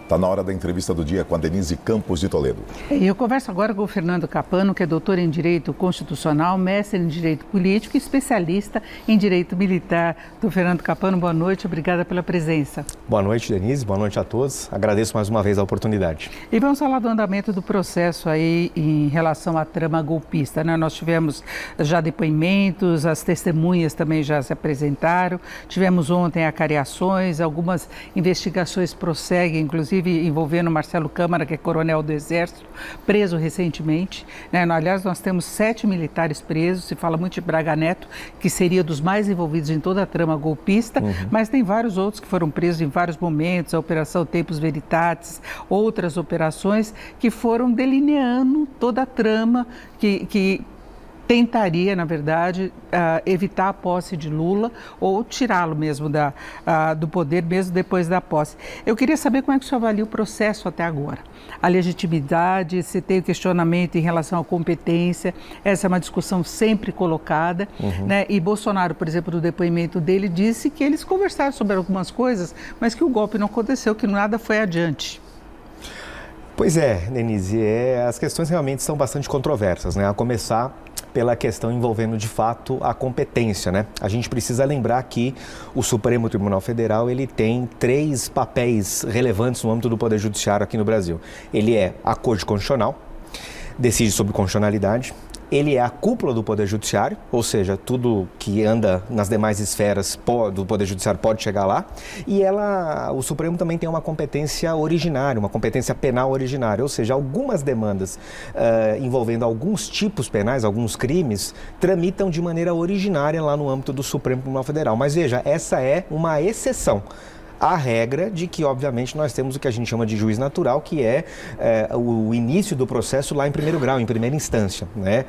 Está na hora da entrevista do dia com a Denise Campos de Toledo. Eu converso agora com o Fernando Capano, que é doutor em Direito Constitucional, mestre em Direito Político e especialista em Direito Militar. Doutor Fernando Capano, boa noite, obrigada pela presença. Boa noite, Denise, boa noite a todos. Agradeço mais uma vez a oportunidade. E vamos falar do andamento do processo aí em relação à trama golpista, né? Nós tivemos já depoimentos, as testemunhas também já se apresentaram, tivemos ontem acariações, algumas investigações prosseguem, inclusive envolvendo Marcelo Câmara, que é coronel do Exército, preso recentemente, né? Aliás, nós temos 7 militares presos, se fala muito de Braga Neto, que seria dos mais envolvidos em toda a trama golpista, mas tem vários outros que foram presos em vários momentos, a Operação Tempus Veritatis, outras operações que foram delineando toda a trama que tentaria, na verdade, evitar a posse de Lula ou tirá-lo mesmo do poder, mesmo depois da posse. Eu queria saber como é que o senhor avalia o processo até agora. A legitimidade, se tem questionamento em relação à competência, essa é uma discussão sempre colocada, né? E Bolsonaro, por exemplo, no depoimento dele, disse que eles conversaram sobre algumas coisas, mas que o golpe não aconteceu, que nada foi adiante. Pois é, Denise, as questões realmente são bastante controversas, né? A começar pela questão envolvendo, de fato, a competência, né? A gente precisa lembrar que o Supremo Tribunal Federal, ele tem 3 papéis relevantes no âmbito do Poder Judiciário aqui no Brasil. Ele é a Corte Constitucional, decide sobre constitucionalidade. Ele é a cúpula do Poder Judiciário, ou seja, tudo que anda nas demais esferas do Poder Judiciário pode chegar lá. E o Supremo também tem uma competência originária, uma competência penal originária, ou seja, algumas demandas envolvendo alguns tipos penais, alguns crimes, tramitam de maneira originária lá no âmbito do Supremo Tribunal Federal. Mas veja, essa é uma exceção. A regra de que, obviamente, nós temos o que a gente chama de juiz natural, que é o início do processo lá em primeiro grau, em primeira instância, né?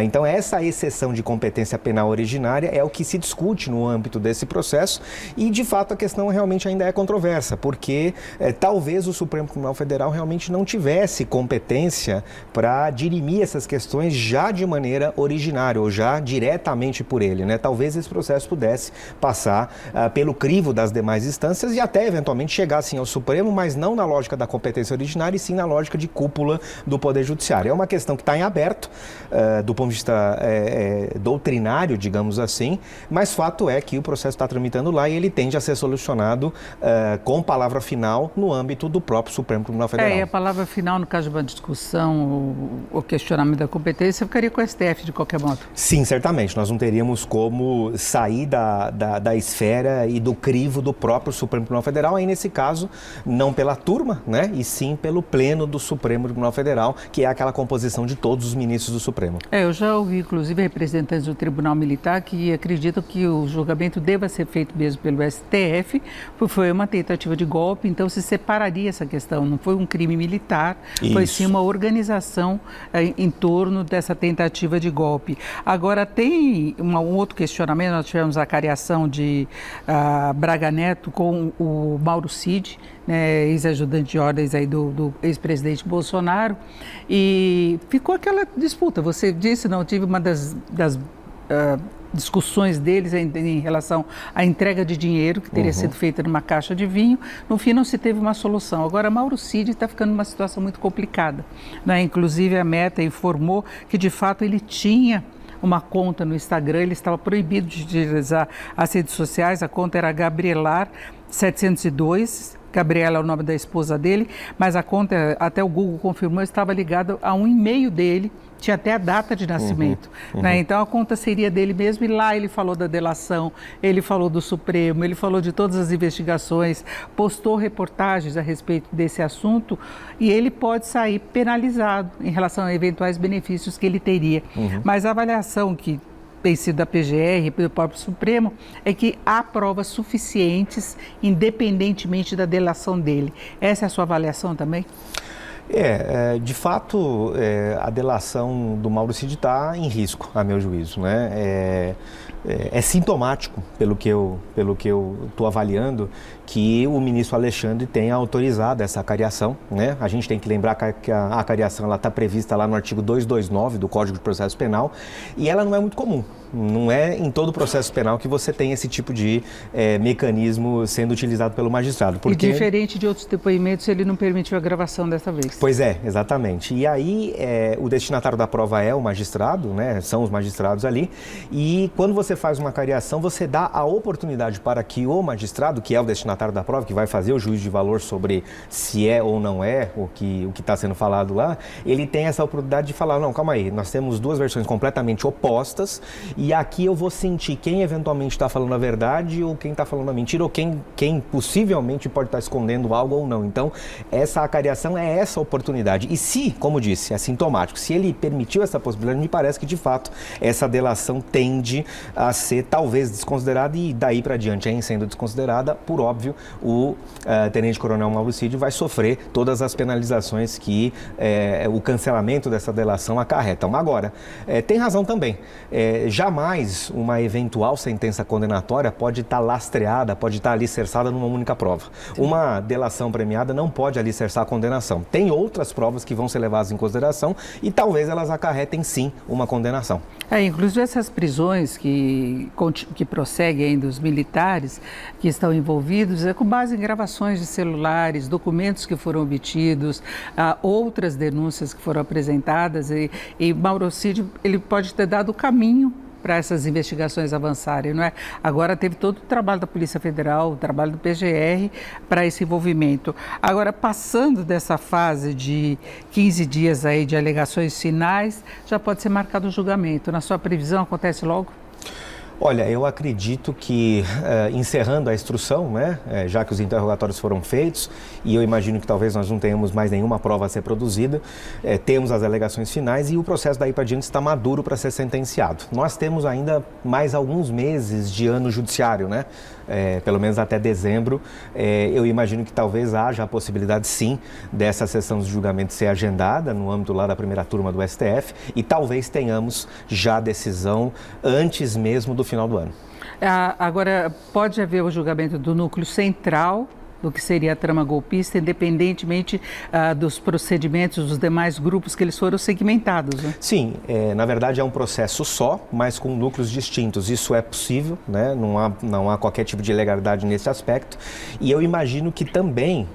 Então, essa exceção de competência penal originária é o que se discute no âmbito desse processo e, de fato, a questão realmente ainda é controversa, porque talvez o Supremo Tribunal Federal realmente não tivesse competência para dirimir essas questões já de maneira originária ou já diretamente por ele, né? Talvez esse processo pudesse passar pelo crivo das demais instâncias e até eventualmente chegar assim ao Supremo, mas não na lógica da competência originária, e sim na lógica de cúpula do Poder Judiciário. É uma questão que está em aberto, do ponto de vista doutrinário, digamos assim, mas fato é que o processo está tramitando lá e ele tende a ser solucionado com palavra final no âmbito do próprio Supremo Tribunal Federal. E a palavra final, no caso de uma discussão ou questionamento da competência, ficaria com o STF de qualquer modo? Sim, certamente. Nós não teríamos como sair da esfera e do crivo do próprio Supremo Tribunal Federal, aí nesse caso, não pela turma, né, e sim pelo pleno do Supremo Tribunal Federal, que é aquela composição de todos os ministros do Supremo. Eu já ouvi, inclusive, representantes do Tribunal Militar que acreditam que o julgamento deva ser feito mesmo pelo STF, porque foi uma tentativa de golpe, então se separaria essa questão, não foi um crime militar, foi sim uma organização em torno dessa tentativa de golpe. Agora, tem um outro questionamento, nós tivemos a cariação de Braga Neto com o Mauro Cid, né, ex-ajudante de ordens aí do ex-presidente Bolsonaro, e ficou aquela disputa. Você disse, não, tive uma das discussões deles em relação à entrega de dinheiro que teria sido feita numa caixa de vinho. No fim, não se teve uma solução. Agora, Mauro Cid está ficando numa situação muito complicada, né? Inclusive, a Meta informou que, de fato, ele tinha uma conta no Instagram, ele estava proibido de utilizar as redes sociais, a conta era Gabrielar 702, Gabriela é o nome da esposa dele, mas a conta, até o Google confirmou, estava ligada a um e-mail dele, tinha até a data de nascimento, né? Então a conta seria dele mesmo, e lá ele falou da delação, ele falou do Supremo, ele falou de todas as investigações, postou reportagens a respeito desse assunto, e ele pode sair penalizado em relação a eventuais benefícios que ele teria. Mas a avaliação que tem sido da PGR e do próprio Supremo é que há provas suficientes, independentemente da delação dele. Essa é a sua avaliação também? De fato, a delação do Mauro Cid está em risco, a meu juízo, né? É sintomático, pelo que eu estou avaliando, que o ministro Alexandre tenha autorizado essa acariação, né? A gente tem que lembrar que a acariação está prevista lá no artigo 229 do Código de Processo Penal e ela não é muito comum. Não é em todo o processo penal que você tem esse tipo de mecanismo sendo utilizado pelo magistrado. Porque... E diferente de outros depoimentos, ele não permitiu a gravação dessa vez. Pois é, exatamente. E aí, o destinatário da prova é o magistrado, né? São os magistrados ali. E quando você faz uma acariação, você dá a oportunidade para que o magistrado, que é o destinatário da prova, que vai fazer o juízo de valor sobre se é ou não é o que está sendo falado lá, ele tem essa oportunidade de falar, não, calma aí, nós temos duas versões completamente opostas e aqui eu vou sentir quem eventualmente está falando a verdade ou quem está falando a mentira ou quem possivelmente pode estar escondendo algo ou não. Então, essa acariação é essa oportunidade. E se, como disse, é sintomático, se ele permitiu essa possibilidade, me parece que, de fato, essa delação tende a ser talvez desconsiderada e daí para diante, em sendo desconsiderada, por óbvio, o tenente-coronel Mauro Cid vai sofrer todas as penalizações que o cancelamento dessa delação acarretam. Agora, tem razão também, jamais uma eventual sentença condenatória pode estar lastreada, pode estar alicerçada numa única prova. Uma delação premiada não pode alicerçar a condenação. Tem outras provas que vão ser levadas em consideração e talvez elas acarretem sim uma condenação. Inclusive essas prisões que prosseguem ainda os militares que estão envolvidos é com base em gravações de celulares, documentos que foram obtidos, outras denúncias que foram apresentadas e Mauro Cid, ele pode ter dado o caminho para essas investigações avançarem, não é? Agora teve todo o trabalho da Polícia Federal, o trabalho do PGR para esse envolvimento. Agora, passando dessa fase de 15 dias aí de alegações finais, já pode ser marcado o julgamento. Na sua previsão, acontece logo? Olha, eu acredito que, encerrando a instrução, né, já que os interrogatórios foram feitos, e eu imagino que talvez nós não tenhamos mais nenhuma prova a ser produzida, temos as alegações finais e o processo daí para diante está maduro para ser sentenciado. Nós temos ainda mais alguns meses de ano judiciário, né? Pelo menos até dezembro. Eu imagino que talvez haja a possibilidade, sim, dessa sessão de julgamento ser agendada no âmbito lá da primeira turma do STF e talvez tenhamos já decisão antes mesmo do final do ano. Agora, pode haver o julgamento do núcleo central do que seria a trama golpista, independentemente dos procedimentos dos demais grupos que eles foram segmentados, né? Sim, na verdade é um processo só, mas com núcleos distintos. Isso é possível, né? Não há qualquer tipo de ilegalidade nesse aspecto. E eu imagino que também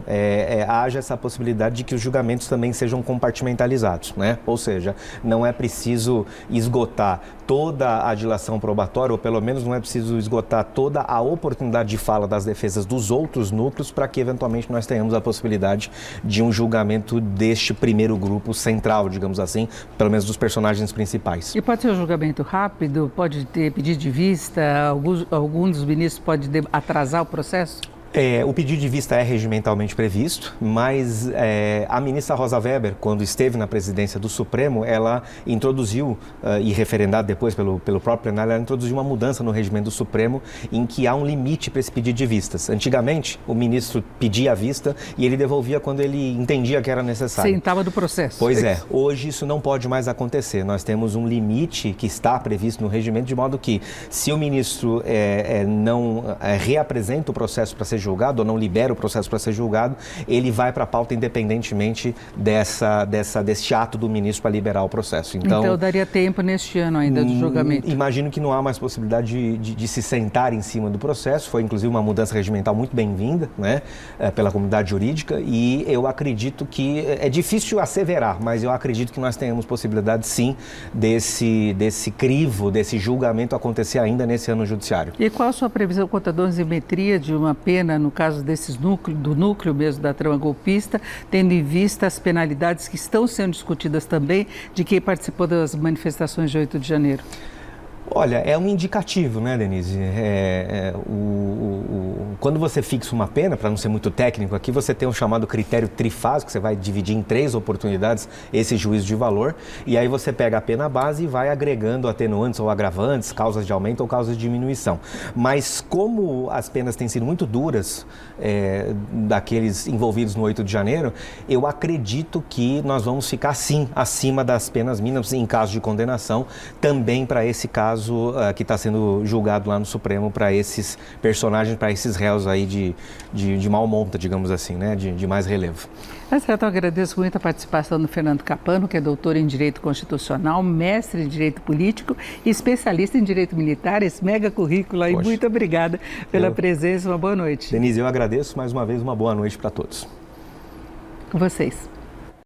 haja essa possibilidade de que os julgamentos também sejam compartimentalizados, né? Ou seja, não é preciso esgotar toda a dilação probatória, ou pelo menos não é preciso esgotar toda a oportunidade de fala das defesas dos outros núcleos para que eventualmente nós tenhamos a possibilidade de um julgamento deste primeiro grupo central, digamos assim, pelo menos dos personagens principais. E pode ser um julgamento rápido? Pode ter pedido de vista? Algum dos ministros pode atrasar o processo? O pedido de vista é regimentalmente previsto, mas a ministra Rosa Weber, quando esteve na presidência do Supremo, ela introduziu, e referendado depois pelo próprio plenário, ela introduziu uma mudança no regimento do Supremo em que há um limite para esse pedido de vistas. Antigamente, o ministro pedia a vista e ele devolvia quando ele entendia que era necessário. Sentava do processo. Pois é, hoje isso não pode mais acontecer. Nós temos um limite que está previsto no regimento, de modo que se o ministro não reapresenta o processo para ser julgado ou não libera o processo para ser julgado, ele vai para a pauta independentemente deste ato do ministro para liberar o processo. Então daria tempo neste ano ainda do julgamento? Imagino que não há mais possibilidade de se sentar em cima do processo. Foi inclusive uma mudança regimental muito bem-vinda, né, pela comunidade jurídica, e eu acredito que é difícil asseverar, mas eu acredito que nós tenhamos possibilidade sim desse crivo, desse julgamento acontecer ainda nesse ano judiciário. E qual a sua previsão quanto à dosimetria de uma pena no caso do núcleo mesmo da trama golpista, tendo em vista as penalidades que estão sendo discutidas também de quem participou das manifestações de 8 de janeiro? Olha, é um indicativo, né, Denise? Quando você fixa uma pena, para não ser muito técnico aqui, você tem um chamado critério trifásico, que você vai dividir em 3 oportunidades esse juízo de valor, e aí você pega a pena base e vai agregando atenuantes ou agravantes, causas de aumento ou causas de diminuição. Mas como as penas têm sido muito duras daqueles envolvidos no 8 de janeiro, eu acredito que nós vamos ficar sim acima das penas mínimas em caso de condenação, também para esse caso que está sendo julgado lá no Supremo, para esses personagens, para esses réus aí de mau monta, digamos assim, né, de mais relevo. Certo, eu agradeço muito a participação do Fernando Capano, que é doutor em Direito Constitucional, mestre em Direito Político e especialista em Direito Militar, esse mega currículo aí. Poxa. Muito obrigada pela presença, uma boa noite. Denise, eu agradeço mais uma vez, uma boa noite para todos. Com vocês.